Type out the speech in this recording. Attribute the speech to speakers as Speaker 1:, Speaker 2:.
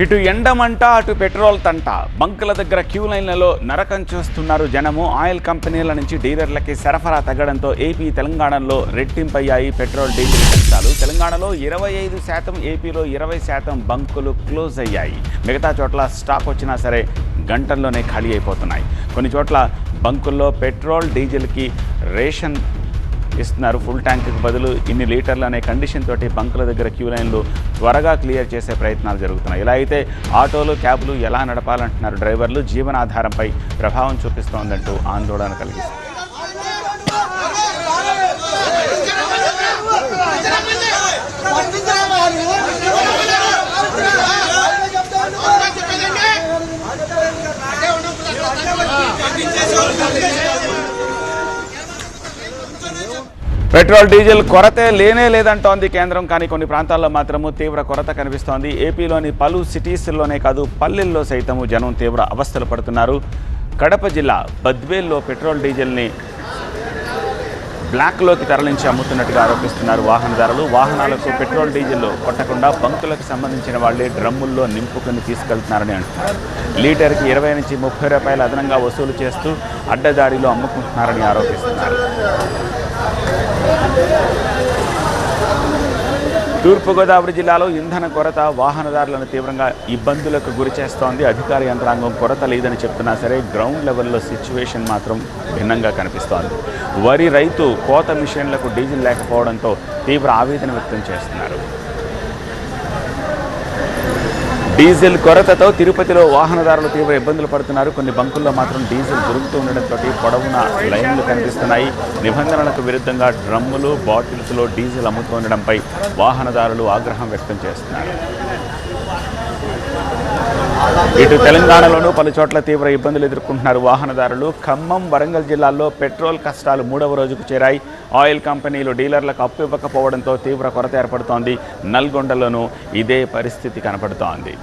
Speaker 1: ఇటు ఎండమంట అటు పెట్రోల్ తంట బంకుల దగ్గర క్యూ లైన్లలో నరకం చూస్తున్నారు జనము. ఆయిల్ కంపెనీల నుంచి డీలర్లకి సరఫరా తగ్గడంతో ఏపీ తెలంగాణలో రెట్టింపయ్యాయి పెట్రోల్ డీజిల్ కష్టాలు. తెలంగాణలో 25%, ఏపీలో 20% బంకులు క్లోజ్ అయ్యాయి. మిగతా చోట్ల స్టాక్ వచ్చినా సరే గంటల్లోనే ఖాళీ అయిపోతున్నాయి. కొన్ని చోట్ల బంకుల్లో పెట్రోల్ డీజిల్కి రేషన్ ఇస్తున్నారు. ఫుల్ ట్యాంక్కి బదులు ఇన్ని లీటర్లు అనే కండిషన్ తోటి బంకుల దగ్గర క్యూ లైన్లు త్వరగా క్లియర్ చేసే ప్రయత్నాలు జరుగుతున్నాయి. ఇలా అయితే ఆటోలు, క్యాబ్లు ఎలా నడపాలంటున్నారు డ్రైవర్లు. జీవనాధారంపై ప్రభావం చూపిస్తోందంటూ ఆందోళన కలిగిస్తుంది. పెట్రోల్ డీజిల్ కొరతే లేనే లేదంటోంది కేంద్రం. కానీ కొన్ని ప్రాంతాల్లో మాత్రము తీవ్ర కొరత కనిపిస్తోంది. ఏపీలోని పలు సిటీస్లోనే కాదు పల్లెల్లో సైతము జనం తీవ్ర అవస్థలు పడుతున్నారు. కడప జిల్లా బద్వేల్లో పెట్రోల్ డీజిల్ని బ్లాక్లోకి తరలించి అమ్ముతున్నట్టుగా ఆరోపిస్తున్నారు వాహనదారులు. వాహనాలకు పెట్రోల్ డీజిల్ కొట్టకుండా బంకులకు సంబంధించిన వాళ్లే డ్రమ్ముల్లో నింపుకొని తీసుకెళ్తున్నారని అంటున్నారు. లీటర్కి 20 నుంచి 30 రూపాయలు అదనంగా వసూలు చేస్తూ అడ్డదారిలో అమ్ముకుంటున్నారని ఆరోపిస్తున్నారు. తూర్పుగోదావరి జిల్లాలో ఇంధన కొరత వాహనదారులను తీవ్రంగా ఇబ్బందులకు గురి చేస్తోంది. అధికార యంత్రాంగం కొరత లేదని చెప్తున్నా సరే గ్రౌండ్ లెవెల్లో సిచ్యువేషన్ మాత్రం భిన్నంగా కనిపిస్తోంది. వరి రైతు కోత మిషన్లకు డీజిల్ లేకపోవడంతో తీవ్ర ఆవేదన వ్యక్తం చేస్తున్నారు. డీజిల్ కొరతతో తిరుపతిలో వాహనదారులు తీవ్ర ఇబ్బందులు పడుతున్నారు. కొన్ని బంకుల్లో మాత్రం డీజిల్ దొరుకుతూ ఉండడంతో పొడవున లైన్లు కనిపిస్తున్నాయి. నిబంధనలకు విరుద్ధంగా డ్రమ్ములు, బాటిల్స్లో డీజిల్ అమ్ముతుండడంపై వాహనదారులు ఆగ్రహం వ్యక్తం చేస్తున్నారు. ఇటు తెలంగాణలోనూ పలు చోట్ల తీవ్ర ఇబ్బందులు ఎదుర్కొంటున్నారు వాహనదారులు. ఖమ్మం, వరంగల్ జిల్లాల్లో పెట్రోల్ కష్టాలు 3వ రోజుకు చేరాయి. ఆయిల్ కంపెనీలు డీలర్లకు అప్పు ఇవ్వకపోవడంతో తీవ్ర కొరత ఏర్పడుతోంది. నల్గొండలోనూ ఇదే పరిస్థితి కనపడుతోంది.